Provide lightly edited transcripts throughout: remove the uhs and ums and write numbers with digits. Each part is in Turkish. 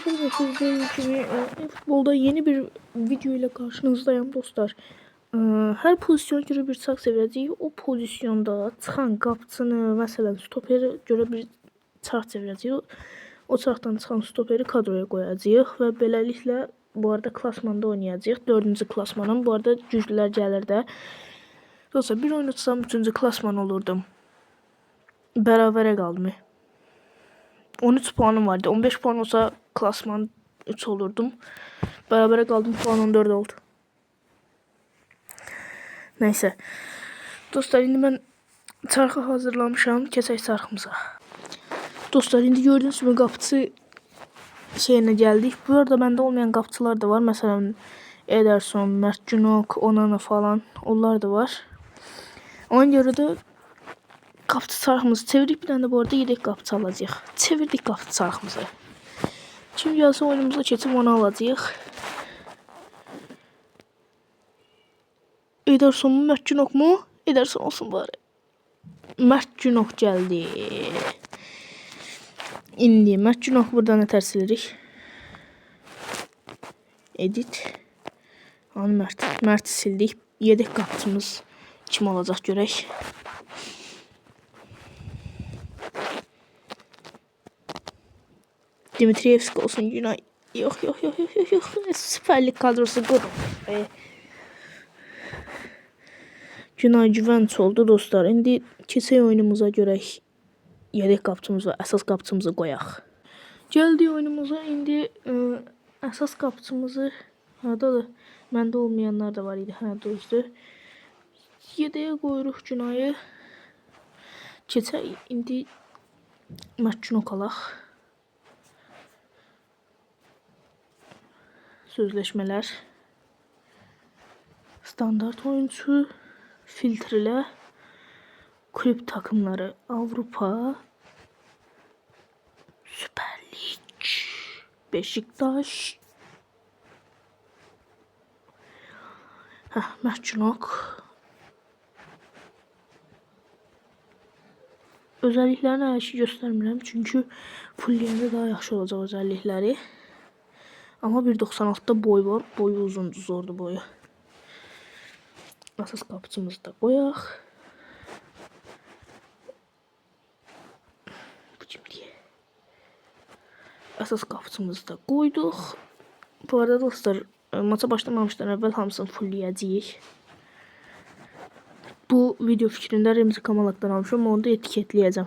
Sizin kimi futbolda yeni bir video ile karşınızdayım dostlar. Her pozisyon göre bir sağ çevirəcəyik. O pozisyonda çıxan qapıçını, məsələn, stoperi görə bir çarx çevirəcəyik. O çarxdan çıxan stoperi kadroya qoyacağıq və beləliklə bu arada klasmanda oynayacağıq. 4-cü klasmanım. Bu arada güclülər gəlir də. Dostlar, bir oyun uçsam 3-cü klasman olurdum. Bərabərə qaldım. 13 puanım vardı. 15 puan olsa klasman 3 olurdum. Bərabərə qaldım. Puan 14 oldu. Neyse. Dostlar, indi mən çarxı hazırlamışam. Keçək çarxımıza. Dostlar, indi gördüğünüz gibi qapıçı şeyine geldik. Bu arada bende olmayan qapıçılar da var. Mesela Ederson, Mert Günok, Onana falan. Onlar da var. Ona göre de qapıçı çarxımızı çevirdik. Bir tane de bu arada yedek qapıçı alacağıq. Çevirdik qapıçı çarxımızı. Şimdi gəlsə oyunumuza keçib onu alacağıq. Ederson mu, Mert Günok mu? Ederson olsun bari. Mert Günok gəldi. İndi Mert Günok buradan nətər silirik. Edit. Hani Mert'i sildik. Yedek qapıçımız kim olacaq görək. Dimitrievski olsun, Günay. Yok. Süper Lig kadrosu qurun. Günay Güvenç oldu dostlar. İndi keçək oyunumuza görək. Yedek qapıçımız və əsas qapıçımızı qoyaq. Gəldik oyunumuza. İndi əsas qapıçımızı hardadır? Məndə olmayanlar da var idi. Hə, düzdür. Yedeyə qoyuruq Günayı. Keçək indi Mert Günok alaq. Sözleşmeler. Standart oyuncu. Filtreler. Kulüp takımları. Avrupa. Süper Lig. Beşiktaş. Mert Günok. Özelliklerini her şey göstermirəm. Çünkü fulleyəndə daha yaxşı olacaq özellikleri. Ama 1.96'da boy var. Boyu uzundu, zordu boyu. Əsas qapıçımızı da qoyaq. Bu kimdir? Əsas qapıçımızı da qoyduq. Bu arada dostlar, maça başlamamışdan əvvəl hamısını fullləyəcəyik. Bu video fikrində Remzi Kamalak'tan almışam. Onu da etiketləyəcəm.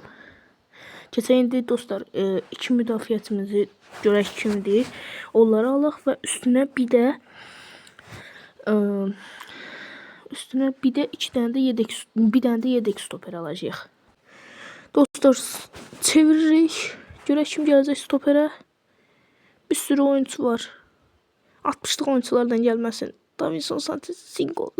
Keçək indi dostlar, iki müdafiəçimizi görək kimdir. Onları alaq və üstünə bir də iki tane de yedek stoper alacağıq. Dostlar, çeviririk. Görək kim gələcək stoperə. Bir sürü oyuncu var. 60'lık oyunculardan gəlməsin. Davinson Sanchez, Singo.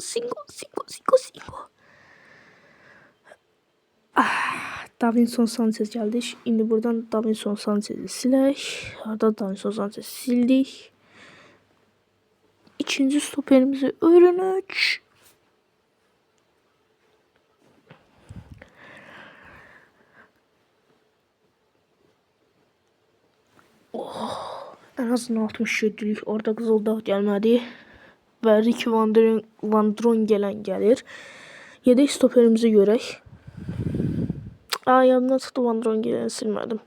Davinson Sanchez geldi. Şimdi buradan Davinson Sanchez'i silək. Harada Davinson Sanchez sildik. İkinci stoperimizi öğrenək. En azından 67'lik orada Qızıldağ gəlmədi. Və Ricky Van Drongelen gəlir. Yedek stoperimizi görək. Yadımdan çıxdı, Van Drongelen'i silmədim.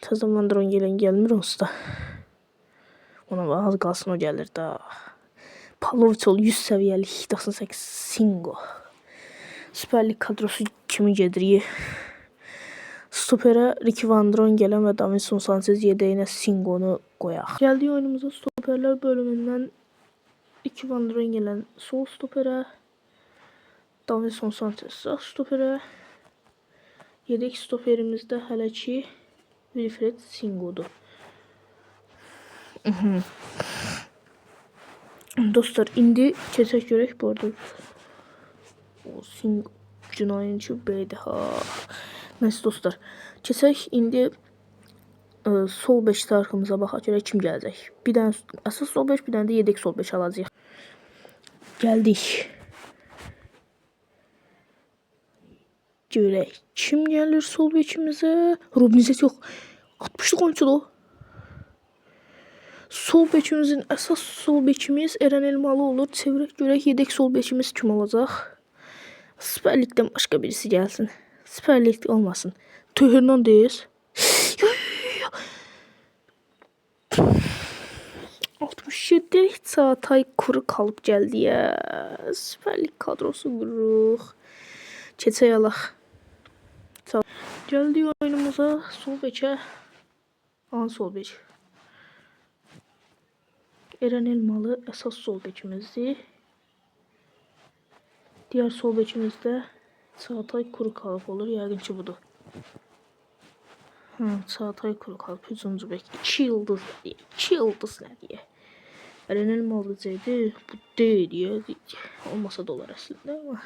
Təzən Van Drongelen gəlmir onsuz da. Ona az qalsın o gəlir da. Pavlovic 100 səviyyəlik 98 Singo. Süper Lig kadrosu kimi gedirik. Stoperə Ricky Van Drongelen və Davinson Sanchez, yedəyinə Singo'nu qoyaq. Gəldik oyunumuza stoperlər bölümündən. Ricky Van Drongelen sol stoperə, Davinson Sanchez sağ stoperə. Yedek stoperimizdə hələ ki Wilfred Singo'dur. Dostlar, indi keçək görək. Bu arada o Singo Günayın ki beydi ha. Neyse dostlar, keçək indi sol 5 tariximizə baxaq görək kim gələcək. Bir dənə əsas sol 5, bir dənə də yedek sol 5 alacağıq. Gəldik. Görək kim gəlir sol 5'imizə. Robinzet yox. 60'lık oyuncu da o. Sol bekimizin əsas sol bekimiz Eren Elmalı olur. Çevirək görək yedek sol bekimiz kim olacaq? Süper Lig'den başka birisi gelsin. Süper Lig olmasın. Tüh Hernandez. 67 Çağatay kuru kalıp geldi ya. Süper Lig kadrosu qururuq. Keçək alaq. Geldi oyunumuza sol bekə. Sol bek. Eren Elmalı əsas sol bekimizdir. Diğer sol bekimizde Çağatay Kurukalp olur. Yəqin ki budur. Çağatay Kurukalp hücumcu bek. 2 yıldız diye. 2 yıldız ne diye. Eren Elmalı deyəcəkdi. Bu deyil ya. Olmasa da olar əslində ama.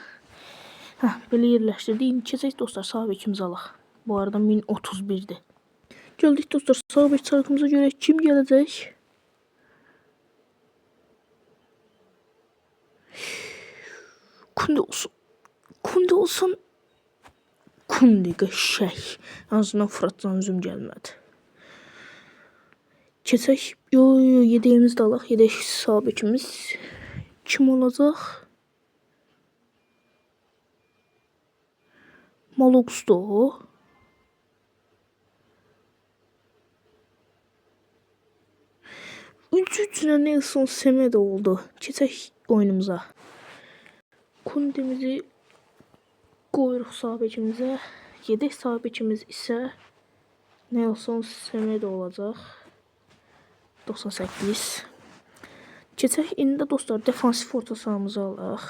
Belə yerləşdirdik. Keçək dostlar sağ bekimizi alaq. Bu arada 1031'dir. Geldik dostlar sağ bek çarkımıza görə kim gələcək? Kunde olsun. Kunde olsun. Kunde qəşəng. En azından Fırat'dan üzüm gəlmədi. Keçək. Yo yedeğimizi de alaq. Yedek sağ bekimiz. Kim olacaq? Malox'da o. Üçüncüne Nelson Semedo oldu. Keçək oyunumuza. Kundemizi koyuruq sağ bekimizə. Yedek sağ bekimiz isə Nelson Semedo olacaq. 98. Keçək indi dostlar defansif orta sahamızı alaq.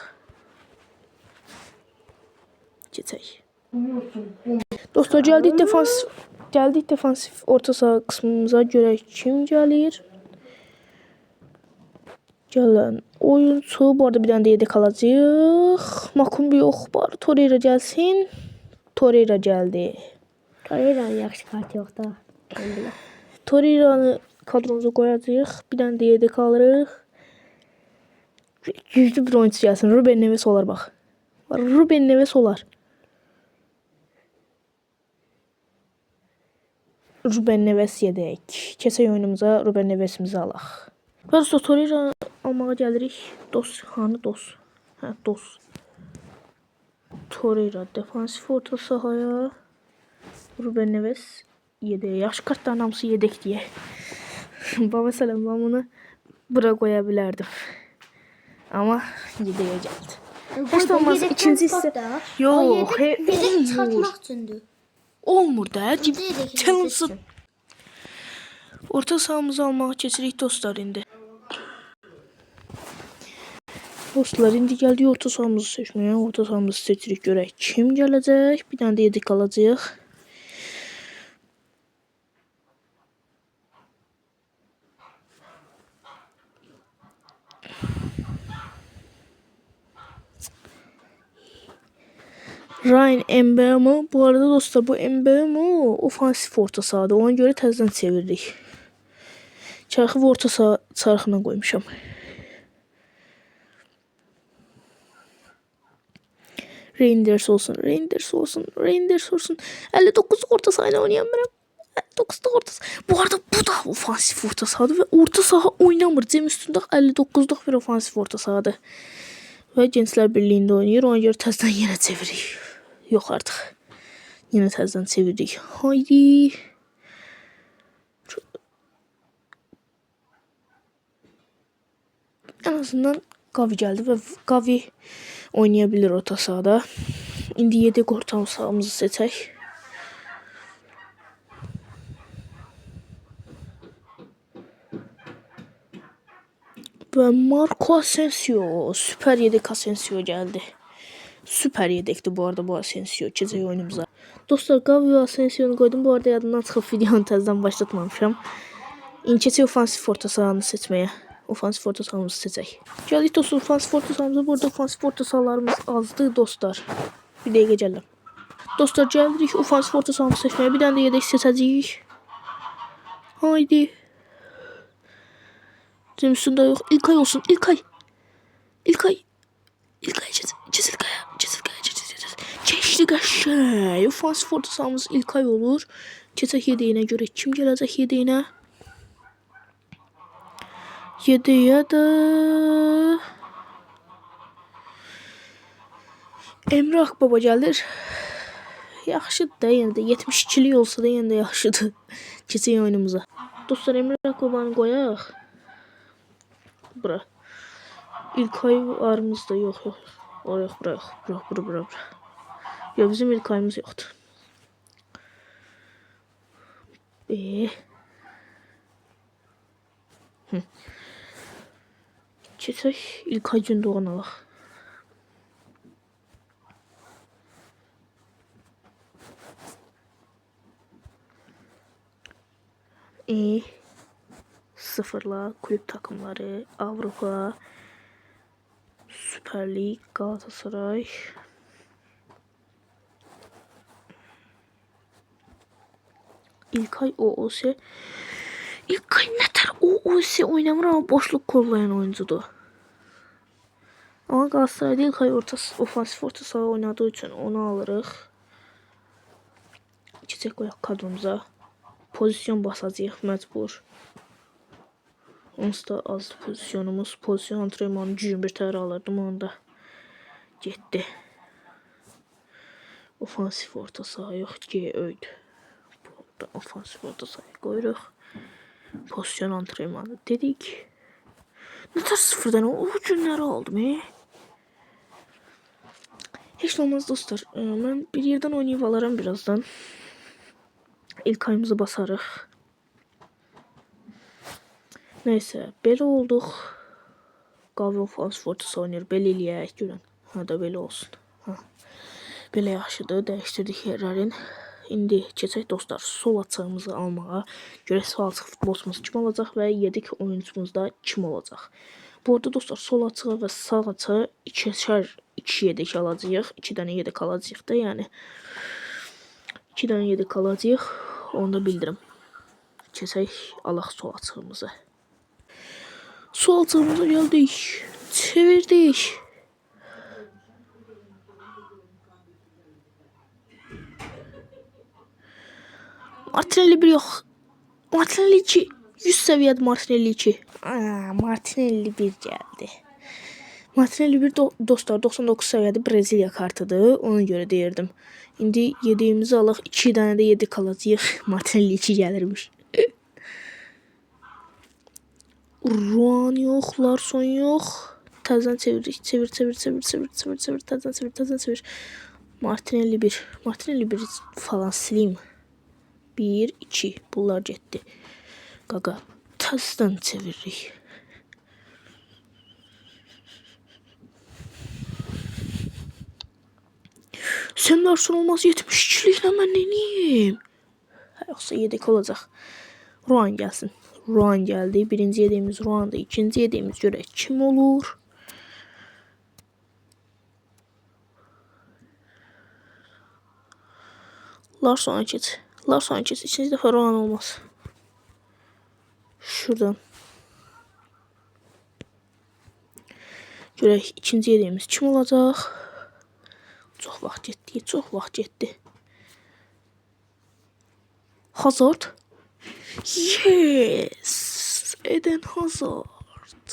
Keçək. Dostlar geldik defansif orta saha kısmımıza göre kim gelir? Gələn oyuncu bu arada bir dənə də yedek alacaq. Makumbi yox var. Torreira gəlsin. Torreira gəldi. Torreira'nın yaxşı kartı yox da. Torreira'nı kadromuza koyacağıq. Bir dənə də yedek alırıq. Güclü bir oyuncu gəlsin. Ruben Neves olar bax. Ruben Neves olar. Ruben Neves yedek. Keçək oyunumuza Ruben Neves'imizi alaq. Dostlar Torreira almağa gəlirik. Dos hanı dos? Dos. Torreira defansif orta sahaya. Ruben Neves yedek. Yaş kartların hamısı yedek diye. Mesela ben bunu bura koya bilərdim. Ama yedeğe geldi. Heç olmaz ikinci hissə. Yox, yedek çıxartmaq üçündür. Olmur da. Çalınsın. Orta sahamızı almağa keçirik dostlar indi. Dostlar indi gəldik orta sahamızı seçməyə. Orta sahamızı seçirik görək kim gələcək. Bir dənə də yedek alacağıq. Ryan Mbeumo. Bu arada dostlar bu Mbeumo ofansif orta sahada. Ona göre təzədən çeviririk. Çarxı orta saha çarxına qoymuşam. Reinders olsun. 59 orta sahayla oynayamıyorum. 59'da orta saha. Bu arada bu da ofansif orta sahada ve orta saha oynamır. Cem üstünde 59'luk bir ofansif orta sahada. Ve Gençler Birliği'nde oynuyor. Ona göre təzədən yenə çeviririk. Yok artık. Yine təzədən çeviririk. Haydi. En azından Gavi geldi ve Gavi oynayabilir orta sahada. İndi yedek orta sahamızı seçək. Ve Marco Asensio. Süper yedek Asensio geldi. Süper yedekti bu arada bu Asensio. Keçək oyunumuza. Dostlar Gavi ve Asensio'nu koydum. Bu arada yadımdan çıxıb videonu təzədən başlatmamışam. İndi keçək ofansif orta sahanı seçməyə. Ofansif orta sahamızı seçək. Gəldik dostlar ofansif orta sahamıza. Burada ofansif orta sahalarımız azdı dostlar. Bir dəqiqə gələm. Dostlar gəldik ofansif orta sahamızı seçməyə. Bir dənə də yedek seçəcəyik. Haydi. Cem üstünde yok. İlkay olsun. İlkay Cezilkaya. Keçdi qəşəng. Ofansif orta sahamız İlkay olur. Keçək yedəyinə görə kim gələcək yedəyinə? 7'yə də Emre Akbaba gəlir. Yaxşıdır da, yenə də 72'lik olsa da yenə də yaxşıdır. Keçək oyunumuza. Dostlar, Emre Akbabanı qoyaq. Bura. İlkay varımız da yox. Oraya bırak. Bura. Ya bizim İlkayımız yoxdur. Keçək İlkay Gündoğan'a bax. Sıfırla kulüp takımları, Avrupa, Süper Lig, Galatasaray. İlkay OOS. İlkay nətər OOS oynamır ama boşluq kollayan oyuncudur. Ama Galatasaray'da İlkay ofansif orta saha oynadığı için onu alırıq. Keçək qoyaq kadromuza. Pozisyon basacağıq məcbur. Onsuz da azdı pozisyonumuz. Pozisyon antrenmanı 21 tər alırdım, onda getdi. Ofansif orta saha yox, G öydü. Burada ofansif orta sahaya qoyuruq. Pozisyon antrenmanı dedik. Nətər sıfırdan o günləri aldım. Heç olmaz dostlar. Mən bir yerdən oynayıb alaram birazdan. İlk ayımızı basarıq. Neyse, belə olduq. Qavro ofansif orta saha oynayır. Belə eləyək görən. Ha da belə olsun. Ha. Belə yaxşıdır. Dəyişdirdik yerlərin. İndi keçək dostlar sol açığımızı almağa. Görək sol açıq futbolçumuz kim olacaq və yedik oyuncumuz da kim olacaq. Bu arada dostlar sol açığı və sağ açığı iki yedek alacağıq. 2 dənə yedek alacağıq da, yəni 2 dənə yedek alacağıq. Onu da bildirim. Keçək alaq sol açığımızı. Sol açığımıza gəldik. Çevirdik. Martinelli 1 yox. Martinelli 2. 100 səviyyədə Martinelli 2. Martinelli 1 gəldi. Martinelli 1 dostlar 99 səviyyədə Brezilya kartıdır. Ona görə deyirdim. İndi yediyimizi alaq. 2 dənə də yedik alacağıq. Martinelli 2 gəlirmiş. Ruan yox. Larson yox. Təzən çeviririk. Çevir. Təzən çevir. Martinelli 1. Martinelli 1 falan sileyim. 1, 2. Bunlar getdi. Qaqa. Təzdən çeviririk. Senin Larson olmaz 72'liklə mən neyim? Yoxsa yedek olacaq. Ruan gəlsin. Ruan gəldi. Birinci yediyimiz Ruan'da. İkinci yediyimiz görək kim olur? Larson'a geç. Larson'a geç. İkinci dəfə Ruan olmaz. Şuradan. Görək ikinci yediyimiz kim olacaq? Çox vaxt getdi. Hazard. Yes. Eden Hazard.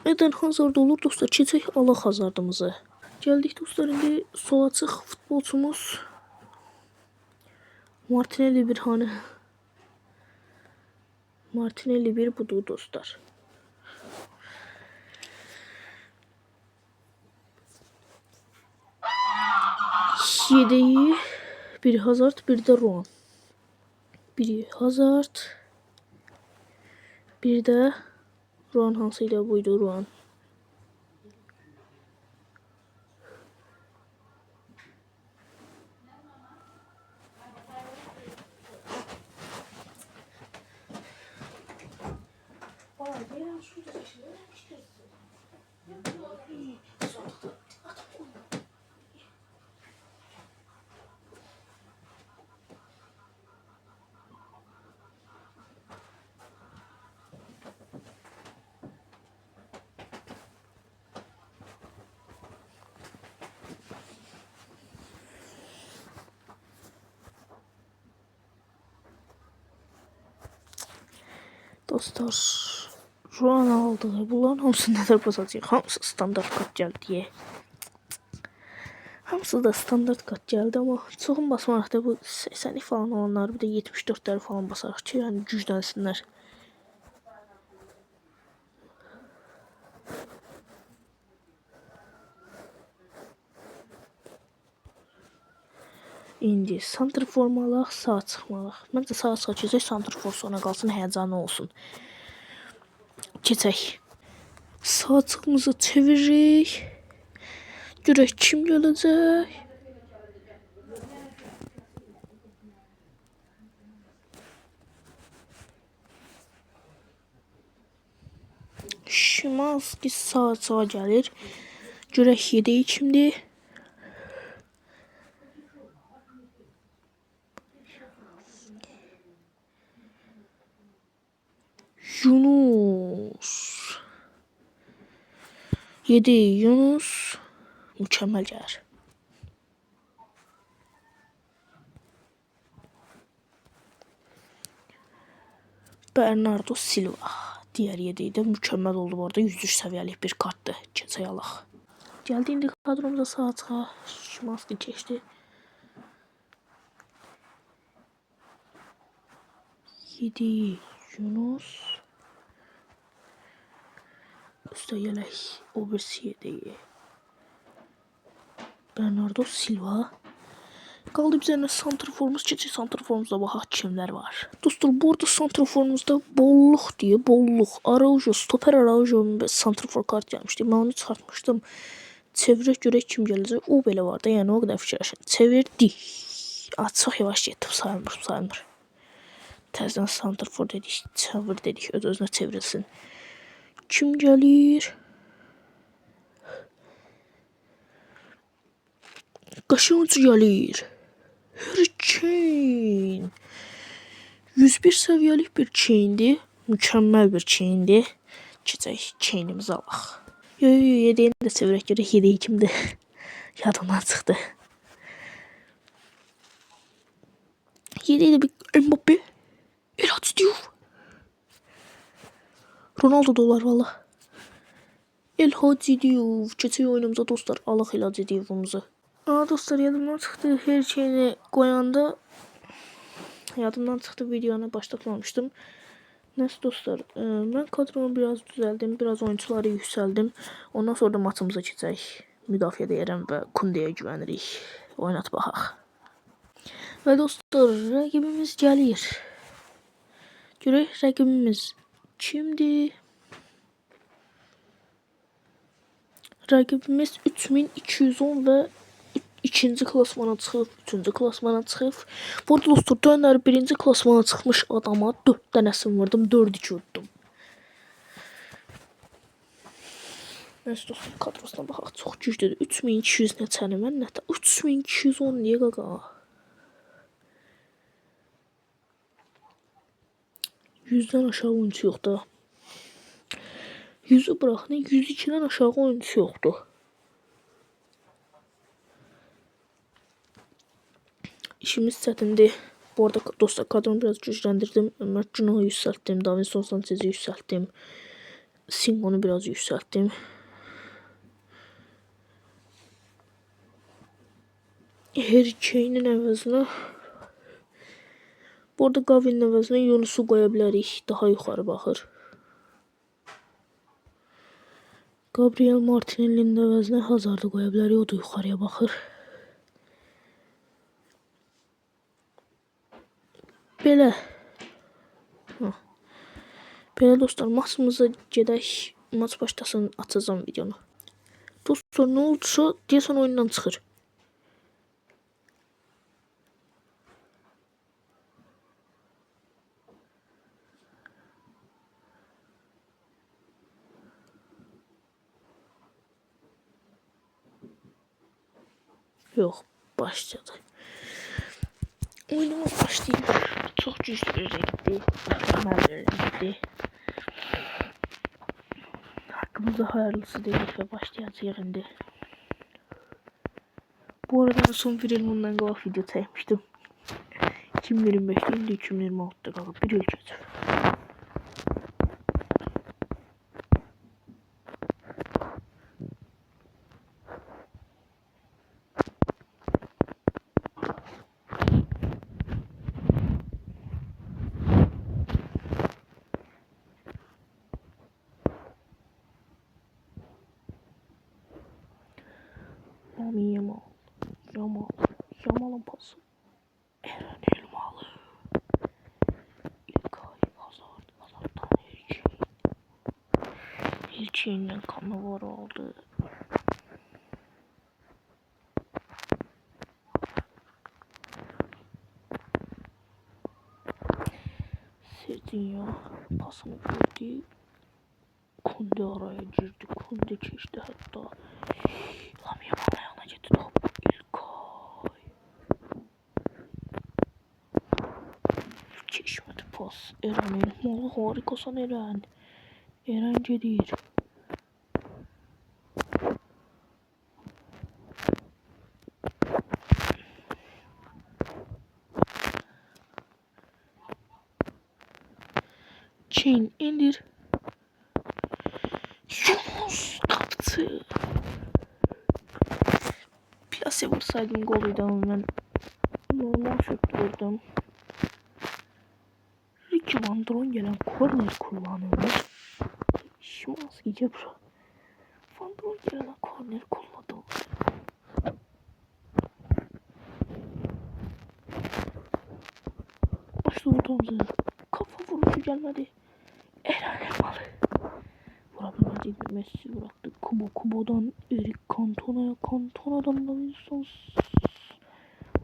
Eden Hazard olur dostlar. Keçək alaq Hazardımızı. Gəldik dostlar, indi sol açıq futbolçumuz Martinelli 1 hani. Martinelli 1 budur dostlar. Yedeği bir Hazard, bir de Ruan. Biri Hazard, bir de Ruan, hansıydı buydu Ruan. Dostlar Ronaldo. Bunların hamısı nədir basacaq? Hamısı standart kart gəldi deyə. Hamısı da standart kart gəldi, amma çoxun basmaraq da bu 80'lik falan olanlar bir də 74'ləri falan basaraq ki, yəni güclənsinlər. İndi santrfor mu alaq, sağa çıxmalıq. Məncə sağa çıxacaq, santrfor sonra qalsın, həyəcanlı olsun. Keçək. Sağ çıxımızı çeviririk. Görək kim gələcək. Şimanski sağa gəlir. Görək yedeyi kimdir. Yunus. Yedeyi Yunus. Mükemmel gəlir. Bernardo Silva. Diğer yedeği de mükemmel oldu bu arada. 103 seviyelik bir karttı. Keçək alaq. Geldi indi kadromuza sağa çıxa. Şimanski keçdi. Yedeği Yunus. Üstə gələk o birisi yedeği. Bernardo Silva. Qaldı bizə nə santrforumuz, keçək santrforumuzda baxaq kimlər var. Dostlar, bu arada santrforumuzda bolluq deyə, bolluq. Araujo, stoper Araujo santrfor kart gəlmişdi. Mən onu çıxartmışdım. Çevirək görək kim gələcək. O belə var da, yəni o qədər fikirləşin. Çevirdik. Çox yavaş getdim, sayılmır. Təzədən santrfor dedik, çevir dedik, öz-özünə çevrilsin. Kim gəlir? Qaşınc gəlir. Harry Kane. 101 seviyelik bir Kane'di. Mükemmel bir Kane'di. Keçək Kane'imizi alaq. Yediyini də çevirək görək yedeyi kimdir. Yadımdan çıxdı. Yedeyi də bir Mbappe. El Hadji Diouf. Ronaldo da olar valla. El Hadji Diouf. Keçək oyunumuza dostlar. Alaq El Hadji Diouf'umuzu. Dostlar, yadımdan çıxdı. Her şeyini koyanda yadımdan çıxdı, videonu başlatmamıştım. Neyse dostlar, ben kadromu biraz düzeldim. Biraz oyuncuları yükseldim. Ondan sonra da maçımıza keçək. Müdafiə deyirəm və Kunde'yə güvənirik. Oynat baxaq. Və dostlar, rəqibimiz gəlir. Görək rəqibimiz kimdir? Rəqibimiz 3210 və ikinci klasmana çıxıb, üçüncü klasmana çıxıb. Bu arada dostlar, dönər birinci klasmana çıxmış adama 4 dənəsini vurdum, 4-2 vurdum. Neyse dostlar, kadrosuna baxaq, çox güclüdür. 3200 neçəni, mən nətə? 3210 niyə qaqa? 100'dən aşağı oyuncu yoxdur. 100'ü bıraxın, 102'dən aşağı oyuncu yoxdur. İşimiz çətindir. Bu arada dostlar, kadromu biraz gücləndirdim. Mert Günah'ı yükselttim. Davinson Sanchez'i yükselttim. Singo'nu biraz yükselttim. Harry Kane'in əvəzinə, bu arada Gavi'nin əvəzinə Yunus'u qoya bilərik. Daha yuxarı baxır. Gabriel Martinelli'nin əvəzinə Hazard'ı qoya bilərik. O da yuxarıya baxır. Belə. Belə dostlar, maçımıza gedək. Maç başlasın, açacağım videonu. Dostlar, nə oldusa deyəsən oyundan çıxır. Yox, başladı. Oyunumuz başlayıb. Çox güclü bir rəqibdir. Mükəmməl bir rəqibdir. Haqqımızda hayırlısı dedik və başlayacağıq indi. Bu arada son bir il bundan qabaq video çəkmişdim. 2025'te, indi 2026'da qalıb bir il keçib. Yamal. Yamal'ın pası. Eren Elmalı. İlkay. Hazard. Hazard'dan Elçin. Elçin'den Cannavaro aldı. Serginho pasını verdi. Kunde araya girdi. Kunde çeşti hatta. Lam Yamal ayağına gitti top. İlkay. Çeşmedi pas. Eren Elmalı harikasan Eren. Eren gelir. Chain indir. Yunus kaptı. Plase vursaydım golüydü ama ben normal şutladım. Ricky Van Drongelen korner kullanıyor. Şimanski Cebra. Van Drongelen korner kullandı. Başta ortamızı. Kafa vuruşu gelmedi. Eren Elmalı. Vurabilmedi. Messi bıraktı. Kubo'dan Eric Cantona'ya. Cantona'dan Davinson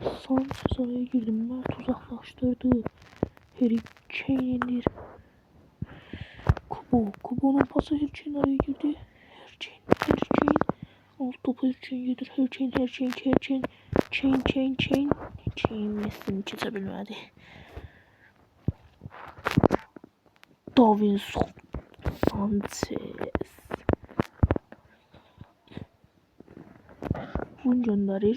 Sanchez araya girdi. Mert uzaklaştırdı. Harry Kane indir. Kubo'nun pası Harry Kane araya girdi. Harry Kane. Alt topu Harry Kane yedir. Harry Kane Messi'ni çizebilmedi. Davinson Sanchez. Bunu gönderdi.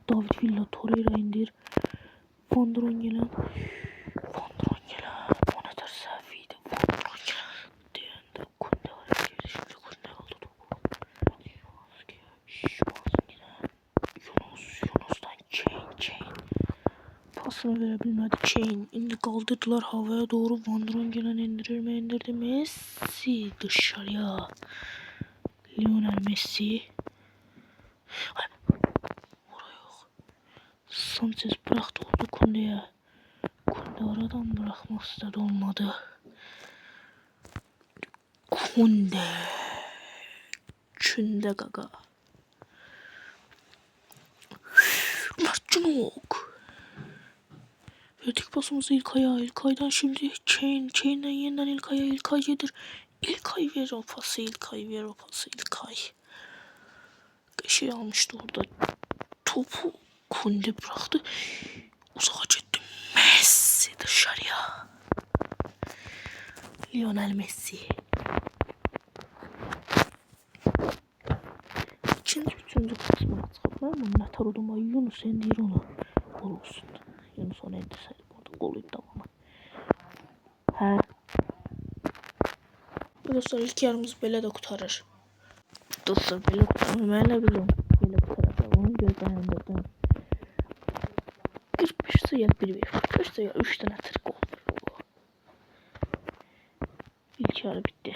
David Villa Torreira indir. Van Drongelen. Monitör sefiydi. Van Drongelen. Diğerinde Kunde araya girdi. Şimdi Kunde aldı topu. Yunus'tan Chain. Pasını verebilmedi. Chain indi kaldırdılar havaya doğru. Van Drongelen indirdi. Messi dışarıya. Lionel Messi. Sanchez bıraktı oldu Kunde'ye. Kunde aradan bırakmak istedi olmadı. Kunde gaga. Mert Günok. Verdik pasımızı İlkay'a. İlkay'dan şimdi Chain'den yeniden İlkay'a. İlkay yedir. İlkay ver o pası. İlkay. Şey almıştı orada. Topu Kunde bıraktı. Uzağa gitti. Messi dışarıya. Lionel Messi. Üçüncü kısmına çıkıplar mı? Netar oduma Yunus endir onu. Gol olsun. Yunus onu endirseydi burada golü tamamı. He. Dostlar ilk yarımız belə də qutarır. Dostlar belə qutarır. Mən nə biləm. Belə qutaracaq. Onu gözləndirdim. 45 sayı 1-1. 45 sayı 3 tane tır gol. İlk yarı bitti.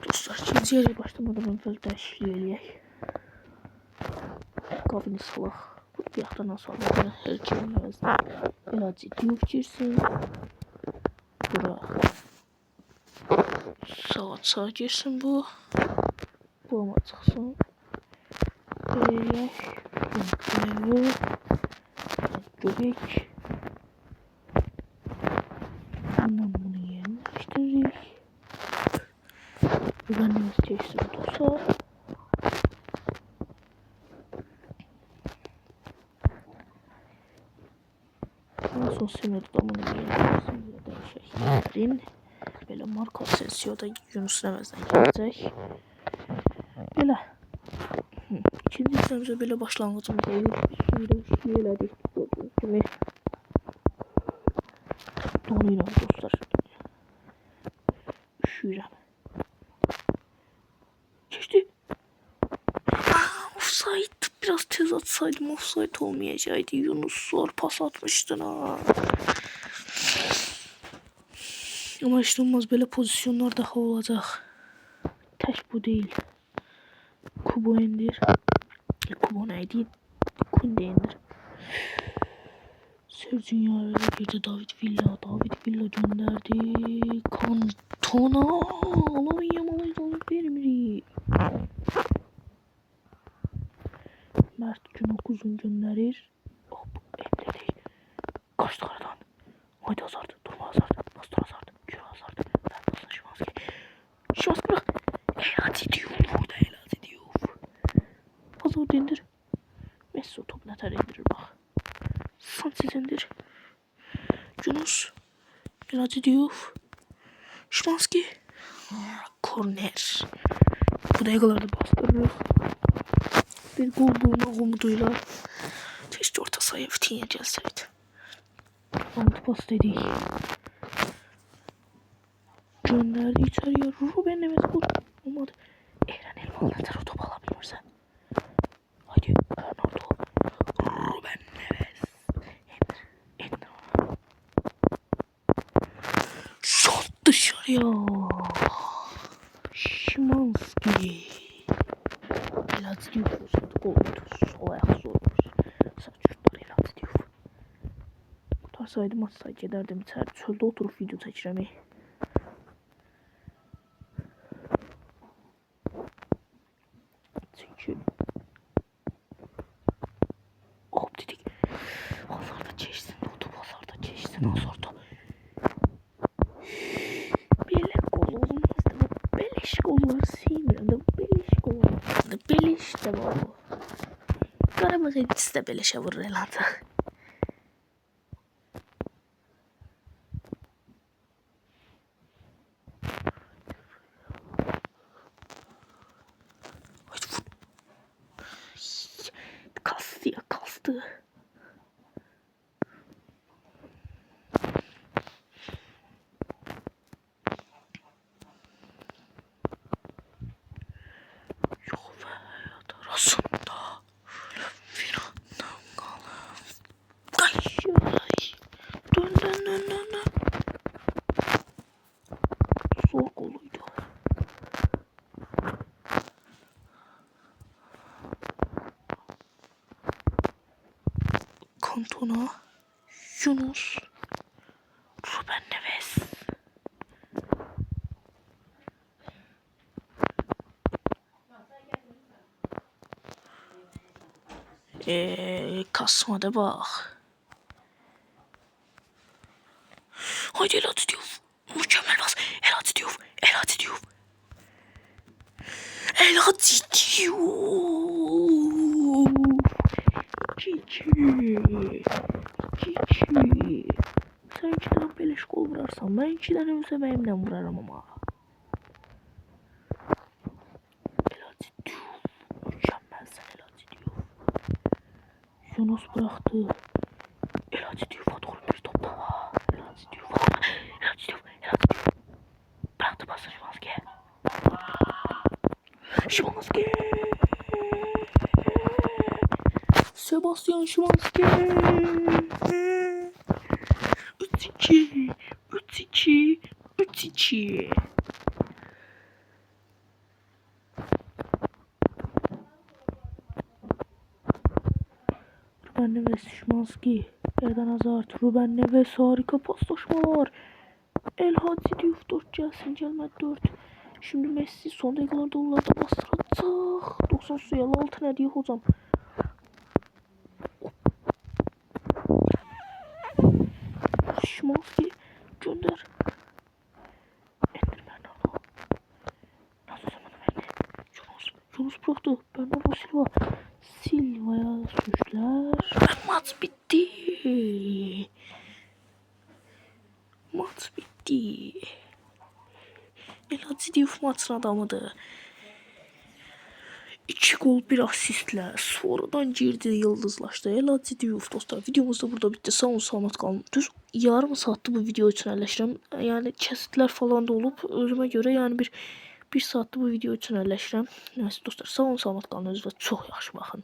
Dostlar ikinci yarı başlamadan öncə dəyişiklik eləyək. Qavini salaq. Bu yaxdan asalım. Hər kimin əvəzinə. Eləcə Diyuf girsin. Bura. Sağa girsin bu. Bu ama çıxsın. Eləyək. Göbək. Bundan bunu yerləşdiririk. Güvenliğimiz geçti olsa. Sosyal medyada bunu yerləşdirin. Belə Marco Asensio'da Yunus'un əvəzinə gələcək. Belə. İkinci hissəmizə belə başlanğıcımız olur. Üstündə elədik. Gördüyünüz kimi. Donuyla dostlar. Üşüyürəm. Geçti. Offside. Biraz tez atsaydım offside olmayacaktı. Yunus zor pas atmıştın ha. Ama işte olmaz böyle pozisyonlar daha olacak. Tək bu deyil. Kubo indir. Kubo neydi? Kunde indir. Sergio Yara girdi. David Villa gönderdi. Cantona. Alamayız vermiri. Mert Günok uzun gönderir. Hop emledi. Kaçtı aradan. Haydi Hazard. Durma Hazard. Pastor Hazard. Yürü Hazard. Ben nasıl Şimanski. Şimanski bırak. Elhati Diouf. Elhati Diouf. Hazard indir. Messi o top neler indirir bak. Sanchez indir. Yunus. Elhati Diouf. Şimanski. Korner. Bu dakikalarda bastırırız. Bir gol bulma umuduyla. Keşke orta sahaya Vitinha gelseydi. Altı pas dedik. Gönderdi içeriye. Ruben Neves gol. Olmadı. Eren Elmalı neler o topu alabilirsen. Haydi Bernardo. Ruben Neves. Ender ona. Şut dışarıya. Şimanski. Elhati Diouf uzadı. Gol oldu. Sol ayak zormuş. Saç şutları Elhati Diouf. Qutarsaydım maç gedərdim içəri. Çöldə oturub video çəkirəm. Çünki hop dedik. Hazarda keçsin. Hazarda keçsin. Hazarda. Belə gol olmazdı. Beleş gollar sevmirəm də. Beleş gol olmazdı. Beleş də var bu. Qarabağ edicisi də beleşə vurur eləcə. Kastı. Yok be arasında. Firandan kalın. Dön. Zor goluydu. Cantona, Yunus, Ruben Neves. Kasmada bak. Haydi Elhati Diouf. Mükemmel bas. Elhati Diouf. Cici. Sen 2 tane beleş gol vurarsan ben 2 tane özlemeyimden vurarım ama. Elhati Diouf. Mükemmelsen Elhati Diouf. Yunus bıraktı. Elhati Diouf'a doğru bir top daha. Elhati Diouf. Bıraktı pası Şimanski. Sebastian Şimanski. 3-2. Ruben Neves, Şimanski, Eden Hazard, Ruben Neves harika paslaşmalar. Elhati Diouf 4 gelmedi 4. Şimdi Messi son dakikalarda onlarda bastıracak. 90 suya 6 ne diyor hocam. Şimanski gönder. Ender Bernardo. Nasıl zamanı verdi? Yunus bıraktı. Bernardo Silva'ya sürüşler. Maç bitti. Elhati Diouf maçın adamıdır. 2 gol 1 asistlə sonradan girdi, yıldızlaşdı. Elhati Diouf dostlar. Videomuz da burada bitti. Sağ olun, salamat qalın. Düz yarım saatdir bu video üçün əlləşirəm. Yəni kəsitlər falan da olub. Özümə görə yəni bir saatdir bu video üçün əlləşirəm. Nəysə dostlar, sağ olun, salamat qalın. Özünüzə çox yaxşı baxın.